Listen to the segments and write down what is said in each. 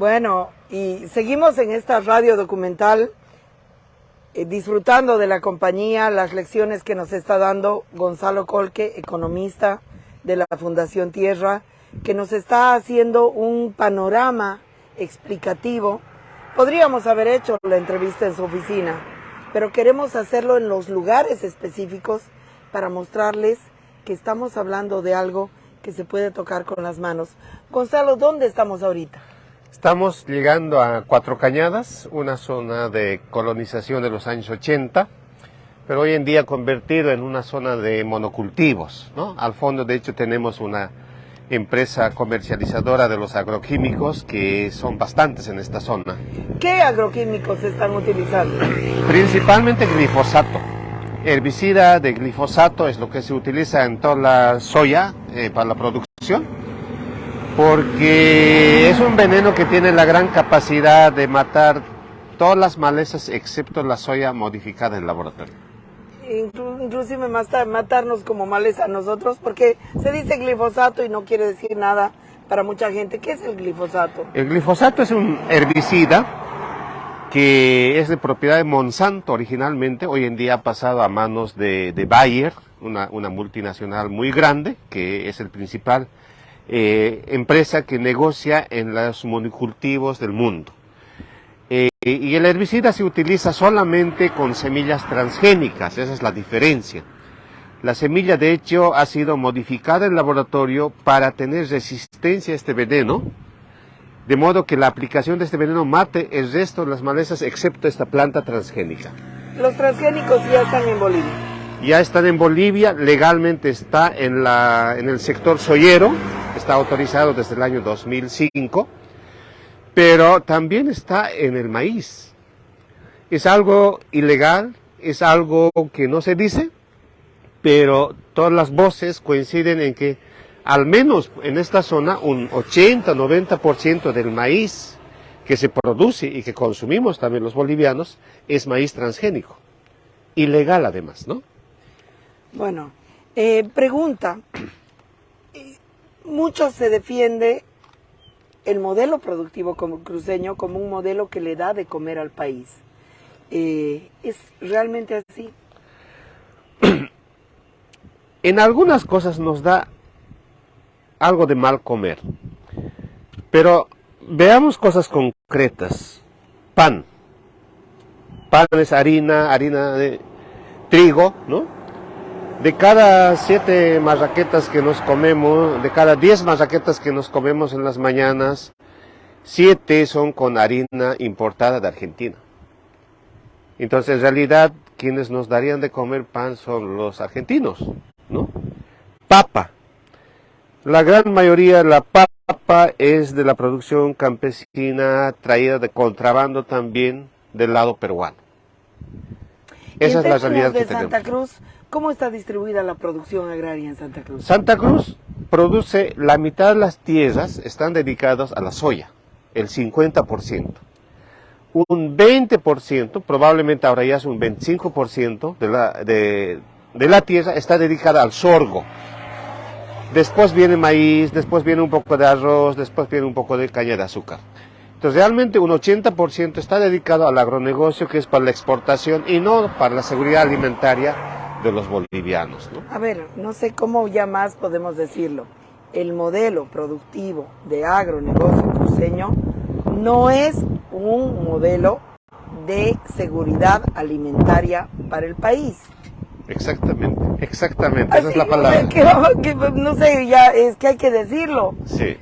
Bueno, y seguimos en esta radio documental disfrutando de la compañía, las lecciones que nos está dando Gonzalo Colque, economista de la Fundación Tierra, que nos está haciendo un panorama explicativo. Podríamos haber hecho la entrevista en su oficina, pero queremos hacerlo en los lugares específicos para mostrarles que estamos hablando de algo que se puede tocar con las manos. Gonzalo, ¿dónde estamos ahorita? Estamos llegando a Cuatro Cañadas, una zona de colonización de los años 80, pero hoy en día convertido en una zona de monocultivos, ¿no? Al fondo, de hecho, tenemos una empresa comercializadora de los agroquímicos, que son bastantes en esta zona. ¿Qué agroquímicos se están utilizando? Principalmente glifosato. Herbicida de glifosato es lo que se utiliza en toda la soya para la producción, porque es un veneno que tiene la gran capacidad de matar todas las malezas excepto la soya modificada en laboratorio. Inclusive matarnos como maleza a nosotros, porque se dice glifosato y no quiere decir nada para mucha gente. ¿Qué es el glifosato? El glifosato es un herbicida que es de propiedad de Monsanto originalmente. Hoy en día ha pasado a manos de Bayer, una multinacional muy grande, que es el principal empresa que negocia en los monocultivos del mundo. Y el herbicida se utiliza solamente con semillas transgénicas, esa es la diferencia. La semilla, de hecho, ha sido modificada en laboratorio para tener resistencia a este veneno, de modo que la aplicación de este veneno mate el resto de las malezas excepto esta planta transgénica. Los transgénicos ya están en Bolivia. Ya están en Bolivia, legalmente está en el sector soyero, está autorizado desde el año 2005, pero también está en el maíz. Es algo ilegal, es algo que no se dice, pero todas las voces coinciden en que al menos en esta zona un 80-90% del maíz que se produce y que consumimos también los bolivianos es maíz transgénico, ilegal además, ¿no? Bueno, pregunta, mucho se defiende el modelo productivo como cruceño como un modelo que le da de comer al país. ¿Es realmente así? En algunas cosas nos da algo de mal comer, pero veamos cosas concretas. Pan es harina de trigo, ¿no? De cada 7 marraquetas que nos comemos, de cada 10 marraquetas que nos comemos en las mañanas, 7 son con harina importada de Argentina. Entonces, en realidad, quienes nos darían de comer pan son los argentinos, ¿no? Papa. La gran mayoría de la papa es de la producción campesina, traída de contrabando también del lado peruano. Esa es la realidad que tenemos. Santa Cruz, ¿cómo está distribuida la producción agraria en Santa Cruz? Santa Cruz produce, la mitad de las tierras están dedicadas a la soya, el 50%. Un 20%, probablemente ahora ya es un 25% de la tierra está dedicada al sorgo. Después viene maíz, después viene un poco de arroz, después viene un poco de caña de azúcar. Entonces realmente un 80% está dedicado al agronegocio, que es para la exportación y no para la seguridad alimentaria de los bolivianos, ¿no? A ver, no sé cómo ya más podemos decirlo. El modelo productivo de agronegocio cruceño no es un modelo de seguridad alimentaria para el país. Exactamente, esa Así, es la palabra. No sé, ya es que hay que decirlo. Sí.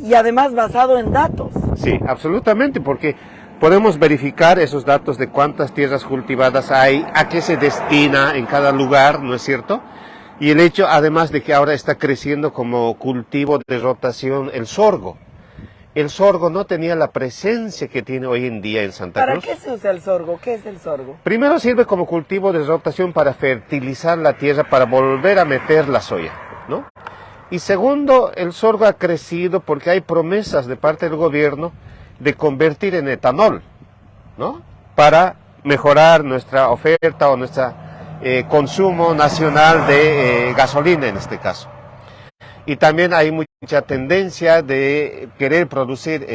Y además basado en datos. Sí, absolutamente, porque podemos verificar esos datos de cuántas tierras cultivadas hay, a qué se destina en cada lugar, ¿no es cierto? Y el hecho, además, de que ahora está creciendo como cultivo de rotación el sorgo. El sorgo no tenía la presencia que tiene hoy en día en Santa Cruz. ¿Para qué se usa el sorgo? ¿Qué es el sorgo? Primero sirve como cultivo de rotación para fertilizar la tierra, para volver a meter la soya, ¿no? Y segundo, el sorgo ha crecido porque hay promesas de parte del gobierno de convertir en etanol, ¿no? Para mejorar nuestra oferta o nuestro consumo nacional de gasolina en este caso. Y también hay mucha tendencia de querer producir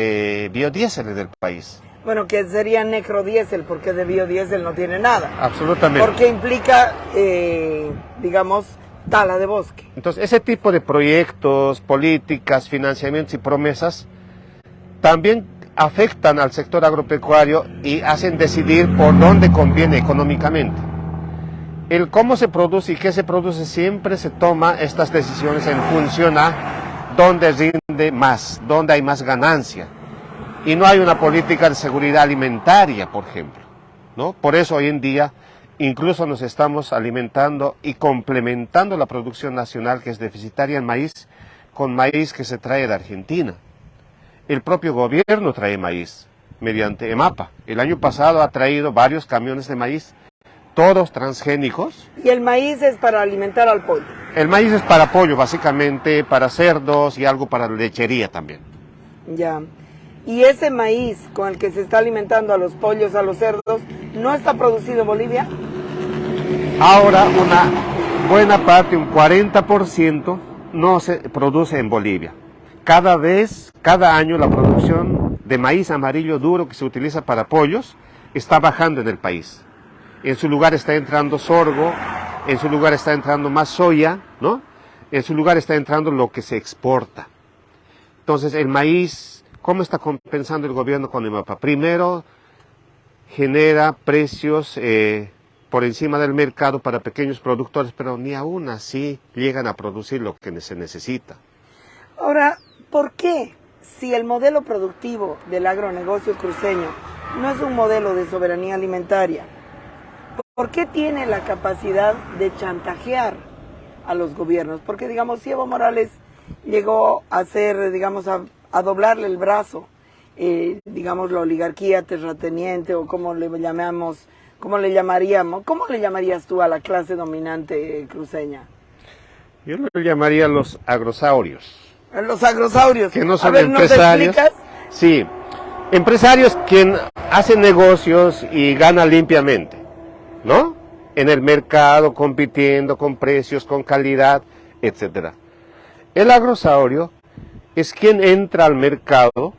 biodiesel en el país. Bueno, que sería necrodiesel, porque de biodiesel no tiene nada. Absolutamente. Porque implica, digamos, tala de bosque. Entonces, ese tipo de proyectos, políticas, financiamientos y promesas también afectan al sector agropecuario y hacen decidir por dónde conviene económicamente. El cómo se produce y qué se produce, siempre se toma estas decisiones en función a dónde rinde más, dónde hay más ganancia. Y no hay una política de seguridad alimentaria, por ejemplo, ¿no? Por eso hoy en día incluso nos estamos alimentando y complementando la producción nacional, que es deficitaria en maíz, con maíz que se trae de Argentina. El propio gobierno trae maíz mediante EMAPA. El año pasado ha traído varios camiones de maíz, todos transgénicos. Y el maíz es para alimentar al pollo. El maíz es para pollo, básicamente, para cerdos y algo para lechería también. Ya. Y ese maíz con el que se está alimentando a los pollos, a los cerdos, ¿no está producido en Bolivia? Ahora una buena parte, un 40%, no se produce en Bolivia. Cada año la producción de maíz amarillo duro que se utiliza para pollos está bajando en el país. En su lugar está entrando sorgo, en su lugar está entrando más soya, ¿no? En su lugar está entrando lo que se exporta. Entonces el maíz, ¿cómo está compensando el gobierno con EMAPA? Primero, genera precios por encima del mercado para pequeños productores, pero ni aún así llegan a producir lo que se necesita. Ahora, ¿por qué, si el modelo productivo del agronegocio cruceño no es un modelo de soberanía alimentaria, por qué tiene la capacidad de chantajear a los gobiernos? Porque, digamos, si Evo Morales llegó a hacer, digamos, a doblarle el brazo, digamos, la oligarquía terrateniente, o como le llamamos, ¿cómo le llamarías tú a la clase dominante cruceña? Yo le llamaría los agrosaurios. Los agrosaurios. Que no son a ver, empresarios. ¿nos explicas? Sí, empresarios quien hacen negocios y ganan limpiamente, ¿no? En el mercado, compitiendo con precios, con calidad, etcétera. El agrosaurio es quien entra al mercado,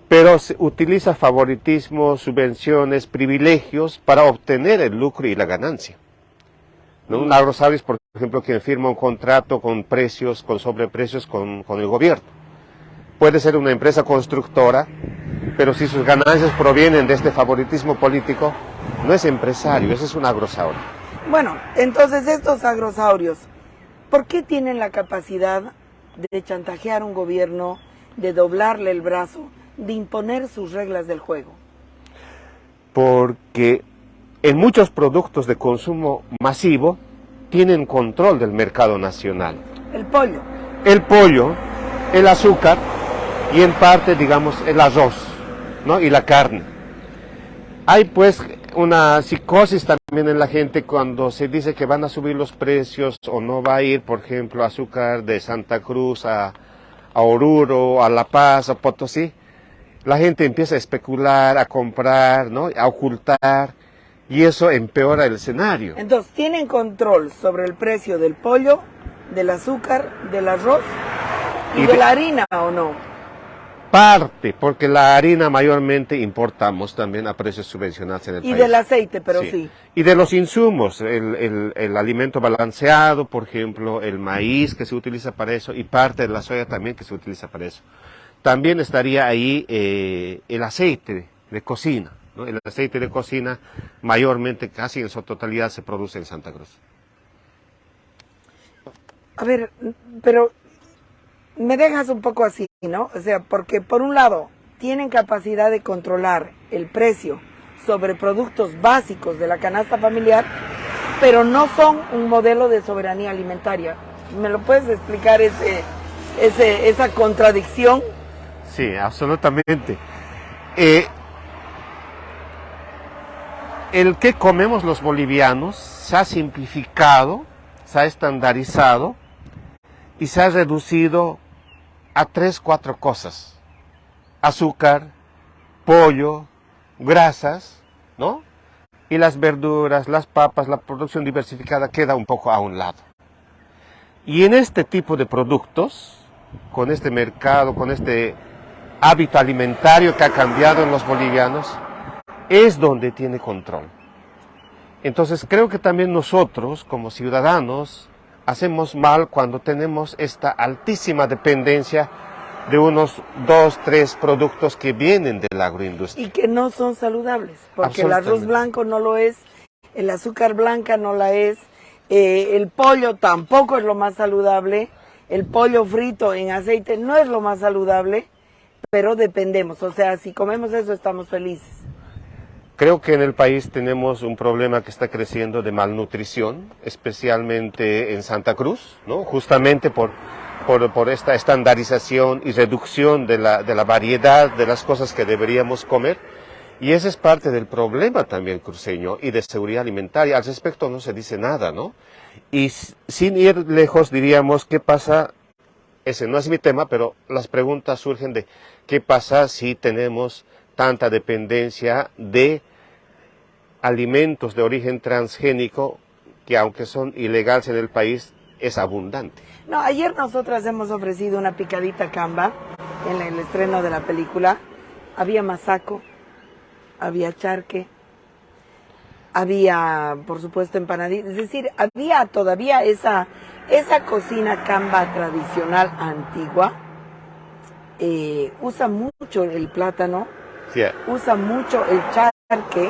pero utiliza favoritismos, subvenciones, privilegios para obtener el lucro y la ganancia, ¿no? Un agrosaurio es, por ejemplo, quien firma un contrato con precios, con sobreprecios con el gobierno. Puede ser una empresa constructora, pero si sus ganancias provienen de este favoritismo político, no es empresario, ese es un agrosaurio. Bueno, entonces estos agrosaurios, ¿por qué tienen la capacidad de chantajear a un gobierno, de doblarle el brazo, de imponer sus reglas del juego? Porque en muchos productos de consumo masivo tienen control del mercado nacional. El pollo. El pollo, el azúcar y en parte, digamos, el arroz, ¿no? Y la carne. Hay pues una psicosis también en la gente cuando se dice que van a subir los precios o no va a ir, por ejemplo, azúcar de Santa Cruz a Oruro, a La Paz, a Potosí. La gente empieza a especular, a comprar, ¿no? A ocultar, y eso empeora el escenario. Entonces, ¿tienen control sobre el precio del pollo, del azúcar, del arroz y de la harina o no? Parte, porque la harina mayormente importamos también a precios subvencionados en el país. Y del aceite, pero sí. Y de los insumos, el alimento balanceado, por ejemplo, el maíz que se utiliza para eso, y parte de la soya también que se utiliza para eso. También estaría ahí el aceite de cocina, ¿no? El aceite de cocina mayormente, casi en su totalidad, se produce en Santa Cruz. A ver, pero me dejas un poco así, ¿no? O sea, porque por un lado tienen capacidad de controlar el precio sobre productos básicos de la canasta familiar, pero no son un modelo de soberanía alimentaria. ¿Me lo puedes explicar esa contradicción? Sí, absolutamente. El que comemos los bolivianos se ha simplificado, se ha estandarizado y se ha reducido a 3, 4 cosas: azúcar, pollo, grasas, ¿no? Y las verduras, las papas, la producción diversificada queda un poco a un lado. Y en este tipo de productos, con este mercado, con este hábito alimentario que ha cambiado en los bolivianos, es donde tiene control. Entonces creo que también nosotros, como ciudadanos, hacemos mal cuando tenemos esta altísima dependencia de unos 2, 3 productos que vienen de la agroindustria. Y que no son saludables, porque el arroz blanco no lo es, el azúcar blanca no la es, el pollo tampoco es lo más saludable, el pollo frito en aceite no es lo más saludable, pero dependemos, o sea, si comemos eso estamos felices. Creo que en el país tenemos un problema que está creciendo de malnutrición, especialmente en Santa Cruz, ¿no? Justamente por esta estandarización y reducción de la variedad de las cosas que deberíamos comer. Y ese es parte del problema también cruceño y de seguridad alimentaria. Al respecto no se dice nada, ¿no? Y sin ir lejos diríamos, ¿qué pasa? Ese no es mi tema, pero las preguntas surgen de ¿qué pasa si tenemos tanta dependencia de alimentos de origen transgénico que aunque son ilegales en el país, es abundante? No, ayer nosotras hemos ofrecido una picadita camba en el estreno de la película. Había masaco, había charque, había, por supuesto, empanaditas. Es decir, había todavía esa cocina camba tradicional antigua. Usa mucho el plátano, Sí. usa mucho el charque,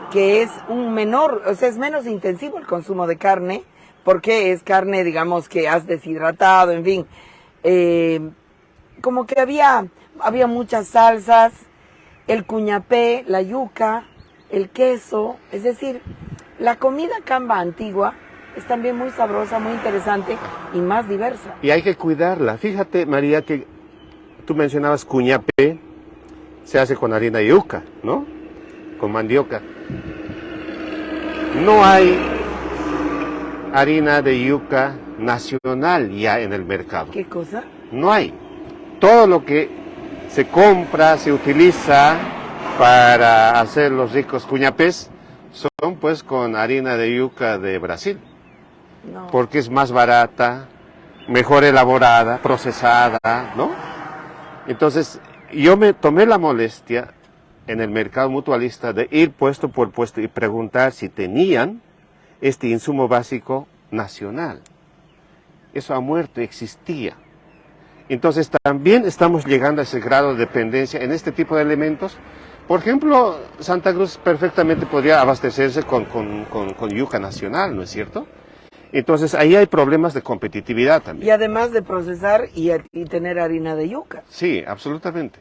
que es un menor, o sea, es menos intensivo el consumo de carne, porque es carne, digamos, que has deshidratado, en fin. Como que había muchas salsas, el cuñapé, la yuca, el queso, es decir, la comida camba antigua es también muy sabrosa, muy interesante y más diversa. Y hay que cuidarla. Fíjate, María, que tú mencionabas cuñapé, se hace con harina de yuca, ¿no? Con mandioca. No hay harina de yuca nacional ya en el mercado. ¿Qué cosa? No hay. Todo lo que se compra, se utiliza para hacer los ricos cuñapés son pues con harina de yuca de Brasil. No. Porque es más barata, mejor elaborada, procesada, ¿no? Entonces, yo me tomé la molestia en el mercado mutualista de ir puesto por puesto y preguntar si tenían este insumo básico nacional. Eso ha muerto, existía. Entonces también estamos llegando a ese grado de dependencia en este tipo de elementos. Por ejemplo, Santa Cruz perfectamente podría abastecerse con yuca nacional, ¿no es cierto? Entonces ahí hay problemas de competitividad también. Y además de procesar y tener harina de yuca. Sí, absolutamente.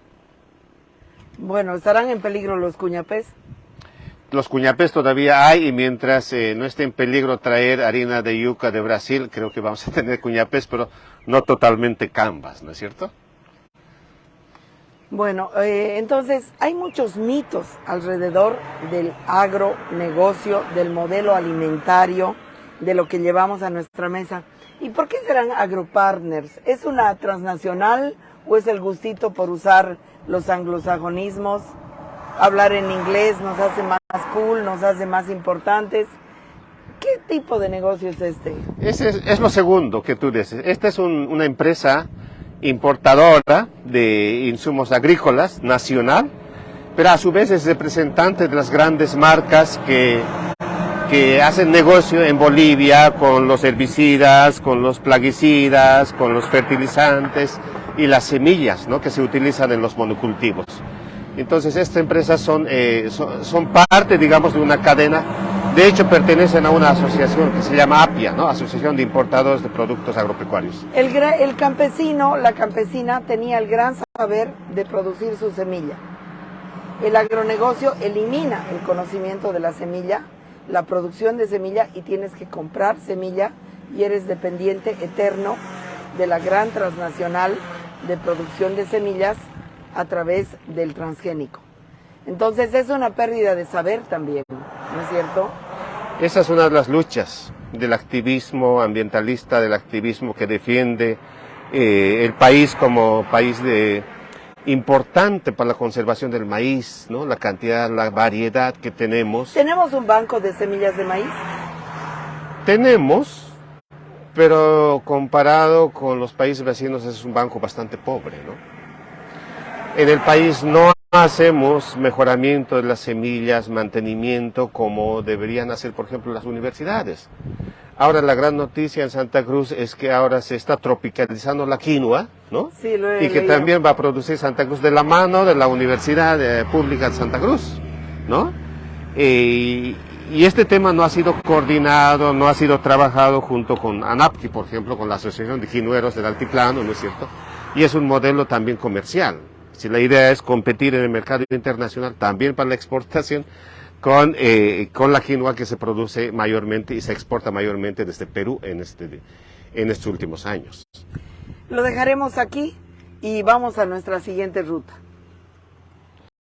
Bueno, ¿estarán en peligro los cuñapés? Los cuñapés todavía hay y mientras no esté en peligro traer harina de yuca de Brasil, creo que vamos a tener cuñapés, pero no totalmente cambas, ¿no es cierto? Bueno, entonces hay muchos mitos alrededor del agronegocio, del modelo alimentario, de lo que llevamos a nuestra mesa. ¿Y por qué serán agropartners? ¿Es una transnacional o es el gustito por usar los anglosajonismos? Hablar en inglés nos hace más cool, nos hace más importantes. ¿Qué tipo de negocio es este? Ese es lo segundo que tú dices. Esta es una empresa importadora de insumos agrícolas nacional, pero a su vez es representante de las grandes marcas que hacen negocio en Bolivia con los herbicidas, con los plaguicidas, con los fertilizantes y las semillas, ¿no?, que se utilizan en los monocultivos. Entonces estas empresas son parte, digamos, de una cadena. De hecho pertenecen a una asociación que se llama APIA, ¿no?, Asociación de Importadores de Productos Agropecuarios. El campesino, la campesina tenía el gran saber de producir su semilla. El agronegocio elimina el conocimiento de la semilla, la producción de semilla, y tienes que comprar semilla y eres dependiente eterno de la gran transnacional de producción de semillas a través del transgénico. Entonces es una pérdida de saber también, ¿no es cierto? Esa es una de las luchas del activismo ambientalista, del activismo que defiende el país como país importante para la conservación del maíz, ¿no? La cantidad, la variedad que tenemos. ¿Tenemos un banco de semillas de maíz? Tenemos, pero comparado con los países vecinos es un banco bastante pobre, ¿no? En el país no hacemos mejoramiento de las semillas, mantenimiento como deberían hacer, por ejemplo, las universidades. Ahora la gran noticia en Santa Cruz es que ahora se está tropicalizando la quinoa, ¿no? Sí, lo he y que leído. también va a producir Santa Cruz de la mano de la Universidad Pública de Santa Cruz, ¿no? Y este tema no ha sido coordinado, no ha sido trabajado junto con ANAPQUI, por ejemplo, con la Asociación de Quinueros del Altiplano, ¿no es cierto? Y es un modelo también comercial. Si la idea es competir en el mercado internacional, también para la exportación, con la quinoa que se produce mayormente y se exporta mayormente desde Perú en estos últimos años. Lo dejaremos aquí y vamos a nuestra siguiente ruta.